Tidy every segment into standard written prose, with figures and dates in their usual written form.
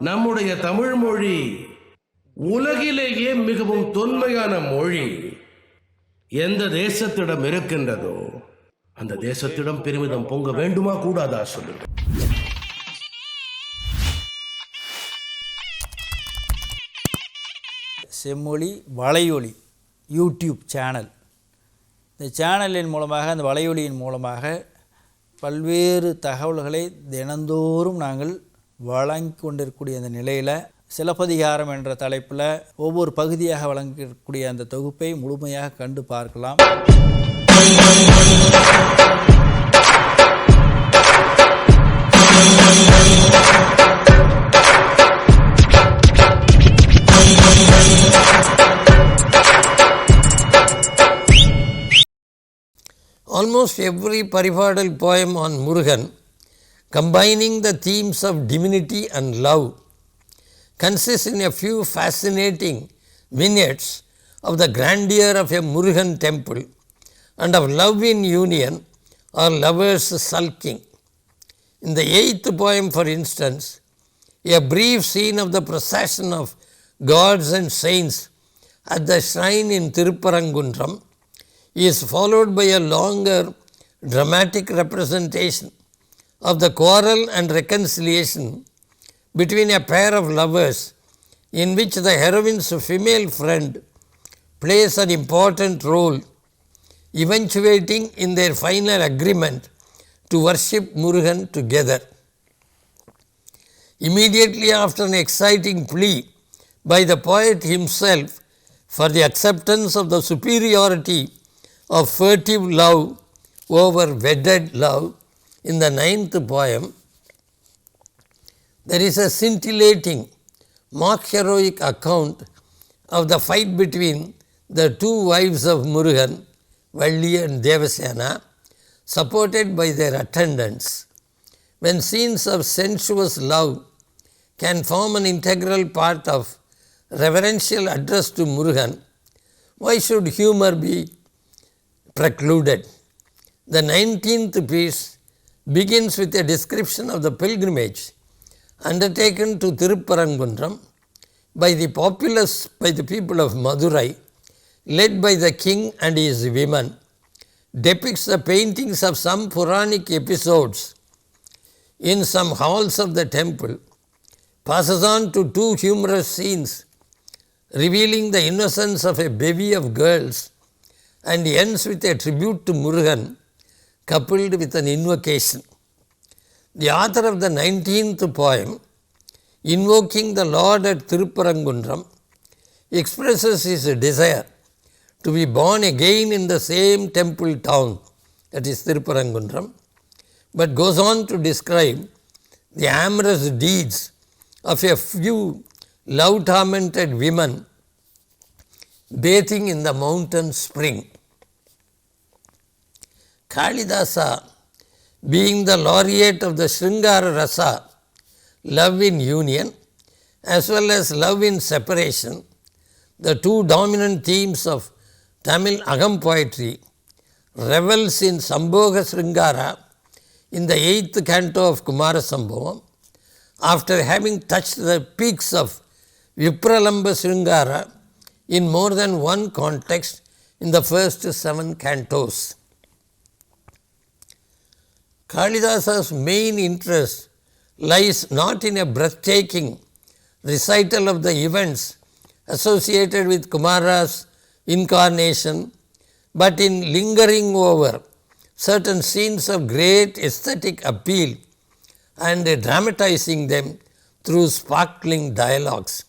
நம்முடைய தமிழ் மொழி உலகிலேயே மிகவும் தொன்மையான மொழி. எந்த தேசத்திடம் இருக்கின்றதோ அந்த தேசத்திடம் பெருமிதம் பொங்க வேண்டுமா கூடாதா சொல்லுங்க. செம்மொழி வலையொலி யூடியூப் சேனல். இந்த சேனலின் மூலமாக, அந்த வலையொலியின் மூலமாக பல்வேறு தகவல்களை தினந்தோறும் நாங்கள் வழங்கி கொண்டிருக்கக்கூடிய அந்த நிலையில் சிலப்பதிகாரம் என்ற தலைப்பில் ஒவ்வொரு பகுதியாக வழங்கக்கூடிய அந்த தொகுப்பை முழுமையாக கண்டு பார்க்கலாம். Almost every paripadal poem on Murugan, combining the themes of divinity and love, consists in a few fascinating vignettes of the grandeur of a Murugan temple and of love in union or lovers sulking. In the 8th poem, for instance, a brief scene of the procession of gods and saints at the shrine in Tirupparangundram is followed by a longer dramatic representation of the quarrel and reconciliation between a pair of lovers, in which the heroine's female friend plays an important role, eventuating in their final agreement to worship Murugan together. Immediately after an exciting plea by the poet himself for the acceptance of the superiority of furtive love over wedded love, in the 9th poem, there is a scintillating mock heroic account of the fight between the two wives of Murugan, Valli and Devasena, supported by their attendants. When scenes of sensuous love can form an integral part of reverential address to Murugan, why should humor be precluded? The 19th piece begins with a description of the pilgrimage undertaken to Tirupparangundram by the people of Madurai, led by the king and his women, depicts the paintings of some Puranic episodes in some halls of the temple, passes on to two humorous scenes revealing the innocence of a bevy of girls, and ends with a tribute to Murugan coupled with an invocation. The author of the 19th poem, invoking the Lord at Tirupparangundram, expresses his desire to be born again in the same temple town, that is Tirupparangundram, but goes on to describe the amorous deeds of a few love-tormented women bathing in the mountain spring. Kalidasa, being the laureate of the Sringara Rasa, love in union, as well as love in separation, the two dominant themes of Tamil Agam poetry, revels in Sambhoga Sringara in the 8th canto of Kumarasambhavam, after having touched the peaks of Vipralamba Sringara in more than one context in the first 7 cantos. Kalidasa's main interest lies not in a breathtaking recital of the events associated with Kumara's incarnation, but in lingering over certain scenes of great aesthetic appeal and dramatizing them through sparkling dialogues.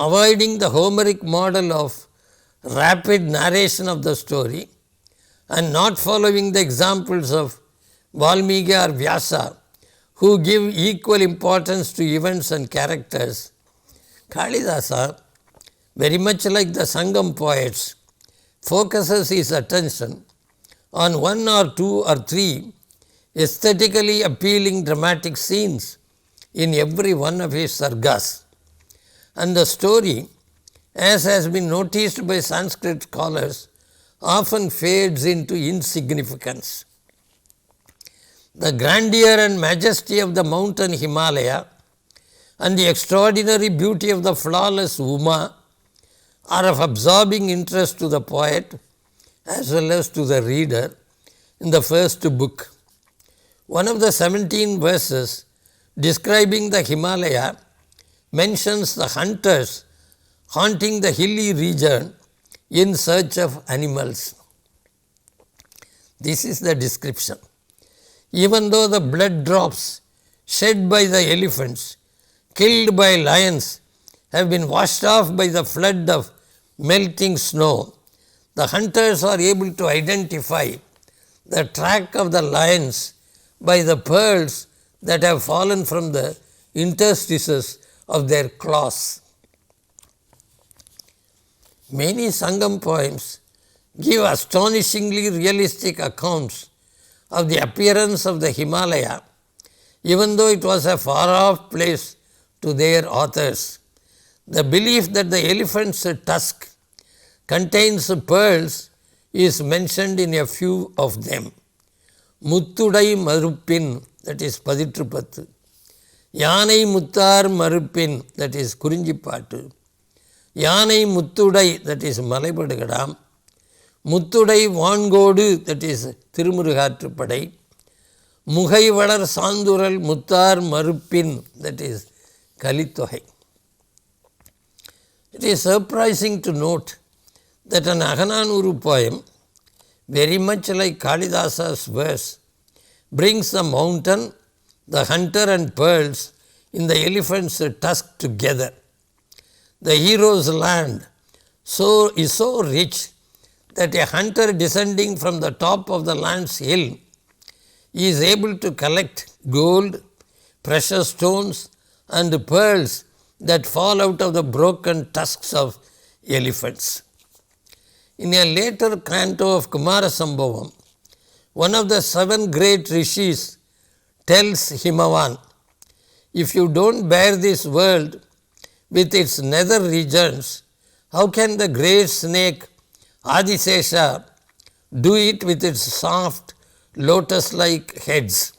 Avoiding the Homeric model of rapid narration of the story and not following the examples of Valmiki or Vyasa, who give equal importance to events and characters, Kalidasa, very much like the Sangam poets, focuses his attention on 1 or 2 or 3 aesthetically appealing dramatic scenes in every one of his sargas. And the story, as has been noticed by Sanskrit scholars, often fades into insignificance. The grandeur and majesty of the mountain Himalaya and the extraordinary beauty of the flawless Uma are of absorbing interest to the poet as well as to the reader in the first book. One of the 17 verses describing the Himalaya mentions the hunters haunting the hilly region in search of animals. This is the description. Even though the blood drops shed by the elephants killed by lions have been washed off by the flood of melting snow, the hunters are able to identify the track of the lions by the pearls that have fallen from the interstices of their claws. Many Sangam poems give astonishingly realistic accounts of the appearance of the Himalaya, even though it was a far-off place to their authors. The belief that the elephant's tusk contains pearls is mentioned in a few of them. Muttudai Maruppin, that is Paditrupathu. Yanai Muttar Maruppin, that is Kurinjipattu. Yanai Muttudai, that is Malaipadugadam. Muttudai Vangodu, that is Tirumurugatrupadai. Mugai Valar Sandural Muttar Maruppin, that is Kalitohai. It is surprising to note that an Agananuru poem, very much like Kalidasa's verse, brings the mountain, the hunter and pearls in the elephant's tusk together. The hero's land is so rich that a hunter descending from the top of the land's hill is able to collect gold, precious stones and pearls that fall out of the broken tusks of elephants. In a later canto of Kumarasambhavam, one of the 7 great rishis tells Himavan, if you don't bear this world with its nether regions, how can the great snake Adisesha do it with its soft lotus-like heads?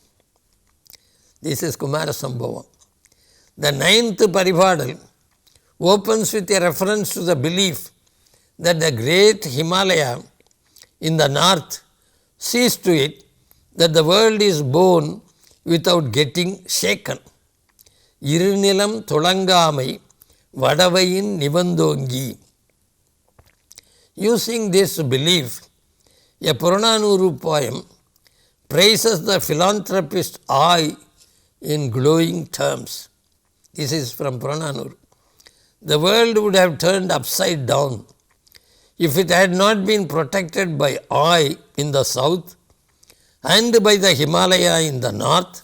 This is Kumarasambhavam. The 9th Paribadal opens with a reference to the belief that the great Himalaya in the north sees to it that the world is born without getting shaken. Irunilam Thulangamai Vadavayin Nivandongi. Using this belief, a Purananuru poem praises the philanthropist I in glowing terms. This is from Purananuru. The world would have turned upside down if it had not been protected by I in the south and by the Himalaya in the north,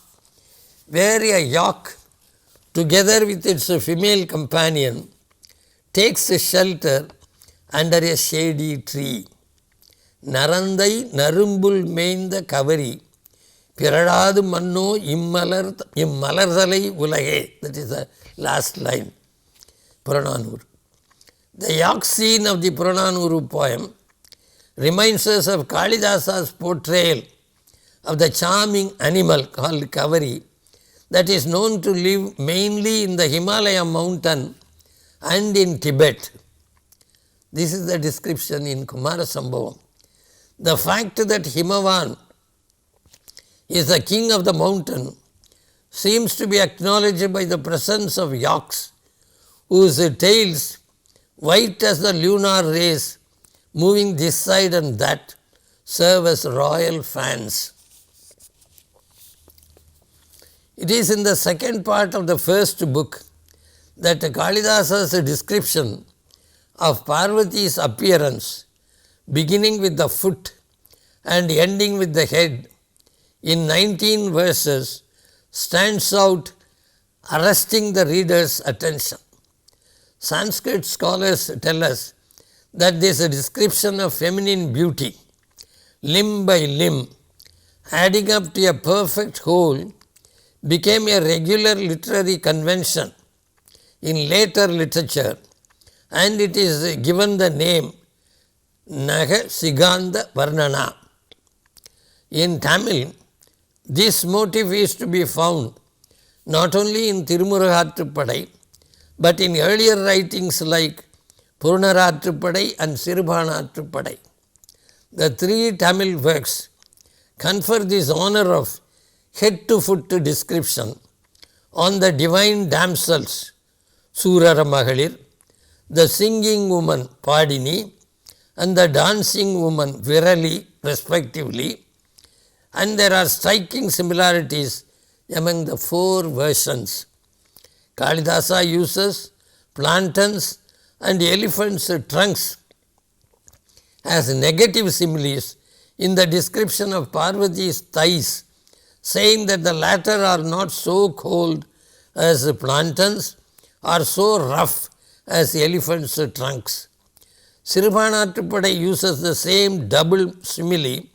where a yak, together with its female companion, takes shelter under a shady tree. Narandai Narumbul Mainda Kavari, Piradadu Manno Immalarthalai Ulage. That is the last line, Purananuru. The yak scene of the Purananuru poem reminds us of Kalidasa's portrayal of the charming animal called Kavari that is known to live mainly in the Himalaya mountain and in Tibet. This is the description in Kumarasambhavam. The fact that Himavan is the king of the mountain seems to be acknowledged by the presence of yaks whose tails, white as the lunar rays, moving this side and that, serve as royal fans. It is in the second part of the first book that Kalidasa's description of Parvati's appearance, beginning with the foot and ending with the head, in 19 verses, stands out, arresting the reader's attention. Sanskrit scholars tell us that this description of feminine beauty, limb by limb, adding up to a perfect whole, became a regular literary convention in later literature, and it is given the name Naga Siganda Varnana. In Tamil, this motif is to be found not only in Tirumurugatrupadai, but in earlier writings like Purunaraatrupadai and Sirubanaatrupadai. The three Tamil works confer this honor of head to foot description on the divine damsels Surara Magalir, the singing woman Padini, and the dancing woman Virali respectively, and there are striking similarities among the four versions. Kalidasa uses plantains and elephants' trunks as negative similes in the description of Parvati's thighs, saying that the latter are not so cold as plantains or so rough as elephants' trunks. Sirubanaatrupadai uses the same double simile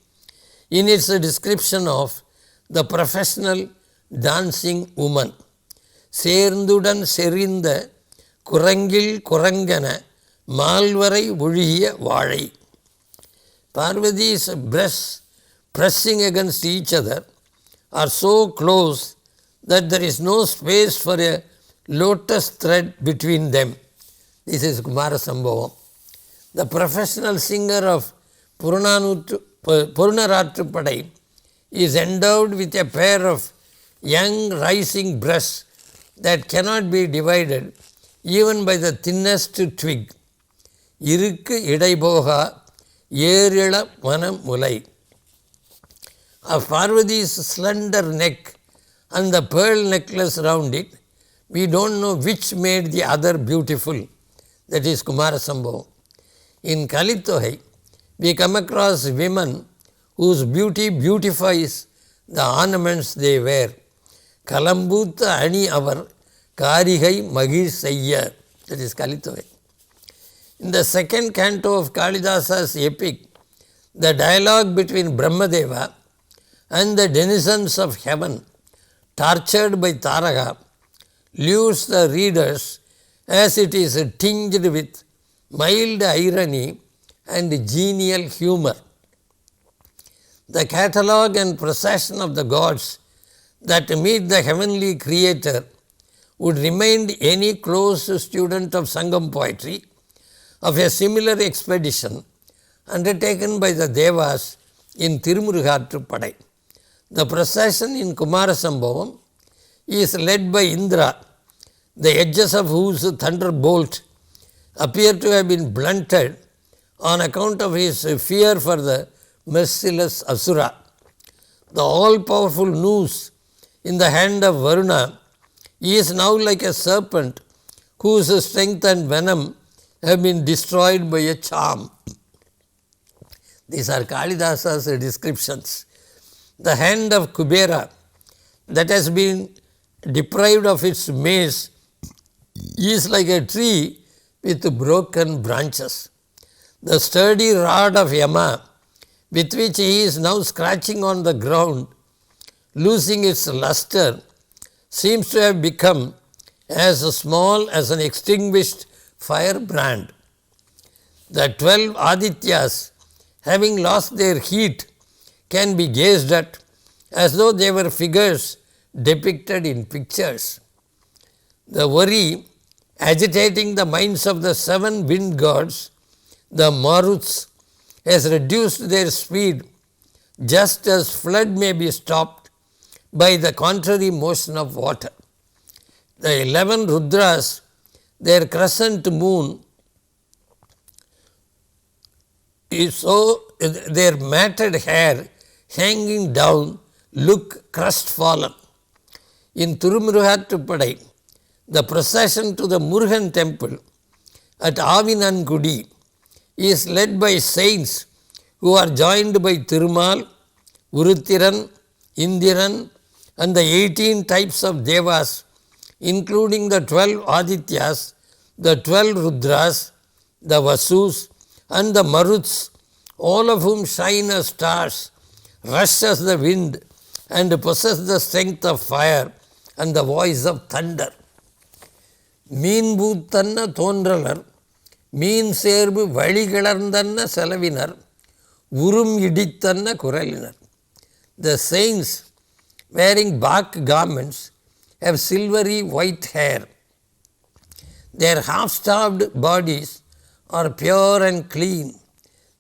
in its description of the professional dancing woman. சேர்ந்துடன் செறிந்த குரங்கில் குரங்கன மால்வரை ஒழுகிய வாழை. Parvati's breasts pressing against each other are so close that there is no space for a lotus thread between them. This is Kumarasambhavam. The professional singer of Purunaraatrupadai is endowed with a pair of young rising breasts that cannot be divided even by the thinnest twig. Irukku idaiboga ஏரிள மனம் முலை. Of Parvati's slender neck and the pearl necklace round it, we don't know which made the other beautiful, that is Kumarasambhavam. In Kalitohai, we come across women whose beauty beautifies the ornaments they wear. Kalambutha ani avar karigai magir seiya, that is Kalitohai. In the second canto of Kalidasa's epic, the dialogue between Brahmadeva and the denizens of heaven, tortured by Taraka, lures the readers as it is tinged with mild irony and genial humor. The catalogue and procession of the gods that meet the heavenly creator would remind any close student of Sangam poetry of a similar expedition undertaken by the Devas in Tirumurugatrupadai. The procession in Kumarasambhavam is led by Indra, the edges of whose thunderbolt appear to have been blunted on account of his fear for the merciless Asura. The all-powerful noose in the hand of Varuna is now like a serpent whose strength and venom have been destroyed by a charm. These are Kalidasa's descriptions. The hand of Kubera that has been deprived of its mace is like a tree with broken branches. The sturdy rod of Yama with which he is now scratching on the ground, losing its luster, seems to have become as small as an extinguished firebrand. The 12 Adityas, having lost their heat, can be gazed at as though they were figures depicted in pictures. The worry agitating the minds of the 7 wind gods, the Maruts, has reduced their speed just as flood may be stopped by the contrary motion of water. The 11 Rudras, their crescent moon is so, their matted hair hanging down look crestfallen. In Tirumurugatrupadai, the procession to the Murugan temple at Avinangudi is led by saints who are joined by Thirumal, Uruthiran, Indiran and the 18 types of Devas, including the 12 Adityas, the 12 Rudras, the Vasus and the Maruts, all of whom shine as stars, rush as the wind and possess the strength of fire and the voice of thunder. மீன்பூத்தன்ன தோன்றலர் mean சேர்வு வழிகிளர்ந்தன்ன செலவினர் உரும் இடித்தன்ன குரலினர். The saints wearing bark garments have silvery white hair. Their half-starved bodies are pure and clean.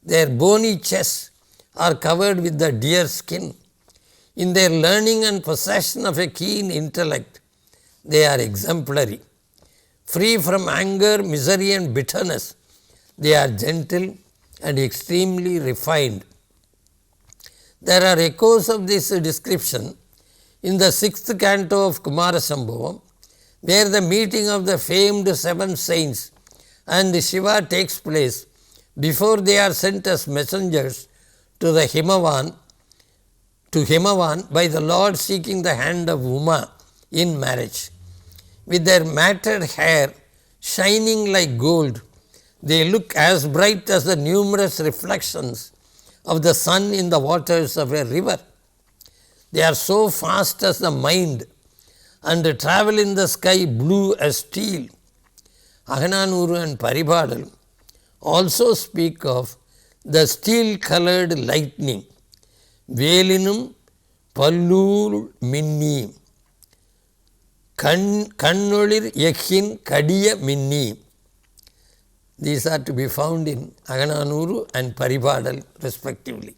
Their bony chests are covered with the deer skin. In their learning and possession of a keen intellect, they are exemplary. Free from anger, misery and bitterness, they are gentle and extremely refined. There are echoes of this description in the 6th canto of Kumarasambhavam, where the meeting of the famed 7 saints and Shiva takes place before they are sent as messengers to the Himavan by the Lord seeking the hand of Uma in marriage. With their matted hair shining like gold, they look as bright as the numerous reflections of the sun in the waters of a river. They are so fast as the mind and travel in the sky blue as steel. Agananuru and Paribadal also speak of the steel-colored lightning. Velinum pallur minni, kannolir yekhin kadiya minni. These are to be found in Agananuru and Paribadal respectively.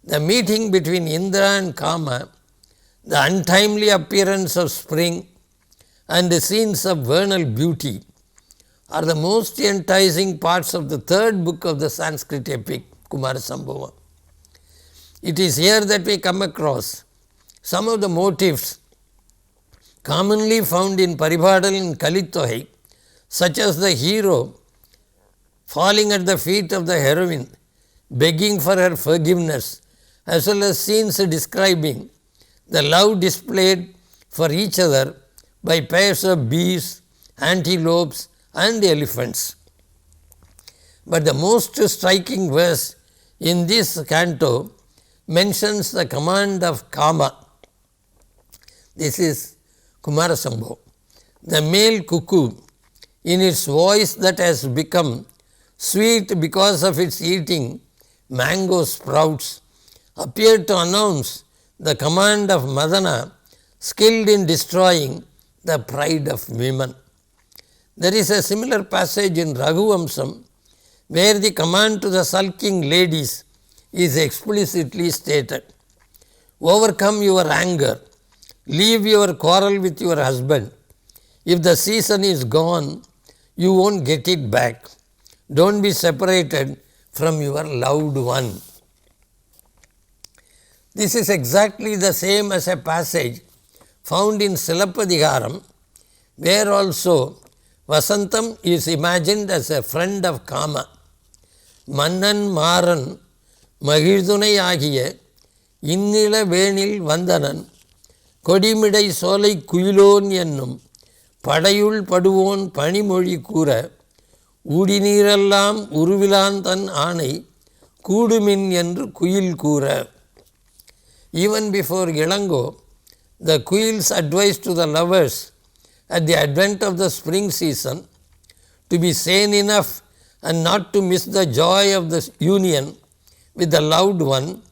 The meeting between Indra and Kama, the untimely appearance of spring and the scenes of vernal beauty are the most enticing parts of the 3rd book of the Sanskrit epic Kumarasambhavam. It is here that we come across some of the motifs commonly found in Paribadal and Kalidasa, such as the hero falling at the feet of the heroine, begging for her forgiveness, as well as scenes describing the love displayed for each other by pairs of bees, antelopes and elephants. But the most striking verse in this canto mentions the command of Kama. This is Kumarasambhavam. The male cuckoo, in its voice that has become sweet because of its eating mango sprouts, appeared to announce the command of Madana, skilled in destroying the pride of women. There is a similar passage in Raghuvamsam where the command to the sulking ladies is explicitly stated. Overcome your anger, leave your quarrel with your husband. If the season is gone, you won't get it back. Don't be separated from your loved one. This is exactly the same as a passage found in Silappadigaram, where also Vasantam is imagined as a friend of Kama. Mannan Maran Mahidunaiyagiya Innila Venil Vandanan Kodimidai Solai Kuilon Yennum Padayul Paduvon Panimoli Kura Udinirallam Uruvilantan Anai Kudumin Yendru Kuil Kura. Even before Ilango, the quails advised to the lovers at the advent of the spring season to be sane enough and not to miss the joy of the union with the loved one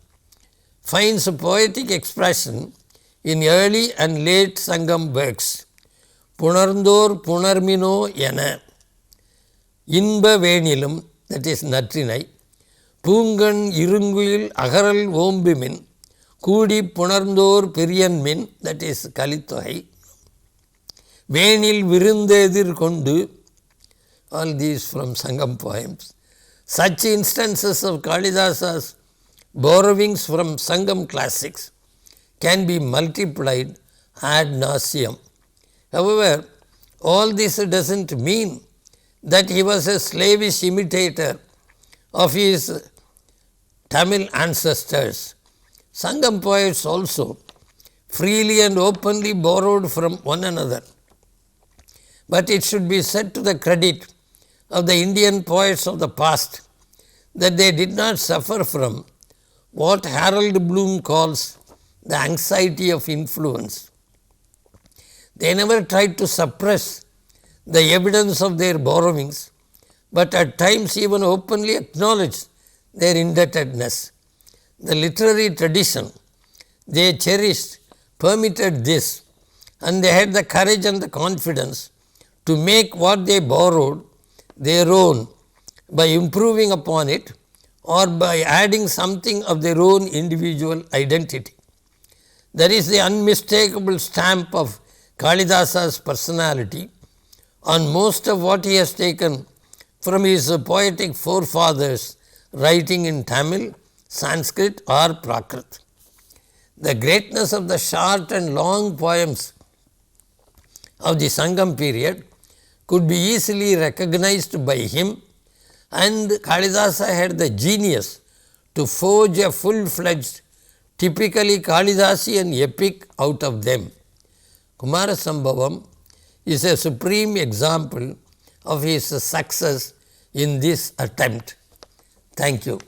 finds a poetic expression in early and late Sangam works. Punarndor Punarmino Yana Inba Venilum, that is Natrinai, Pungan Irunguil Agaral Ombimin, Kudi Punarndor Piriyanmin, that is Kalidasa, Venil Virundedir Kondu, all these from Sangam poems. Such instances of Kalidasa's borrowings from Sangam classics can be multiplied ad nauseam. However, all this doesn't mean that he was a slavish imitator of his Tamil ancestors. Sangam poets also freely and openly borrowed from one another. But it should be said to the credit of the Indian poets of the past that they did not suffer from what Harold Bloom calls the anxiety of influence. They never tried to suppress the evidence of their borrowings, but at times even openly acknowledged their indebtedness. The literary tradition they cherished permitted this, and they had the courage and the confidence to make what they borrowed their own by improving upon it or by adding something of their own individual identity. That is the unmistakable stamp of Kalidasa's personality on most of what he has taken from his poetic forefathers writing in Tamil, Sanskrit or Prakrit. The greatness of the short and long poems of the Sangam period could be easily recognized by him, and Kalidasa had the genius to forge a full-fledged, typically Kalidasian epic out of them. Kumarasambhavam is a supreme example of his success in this attempt. Thank you.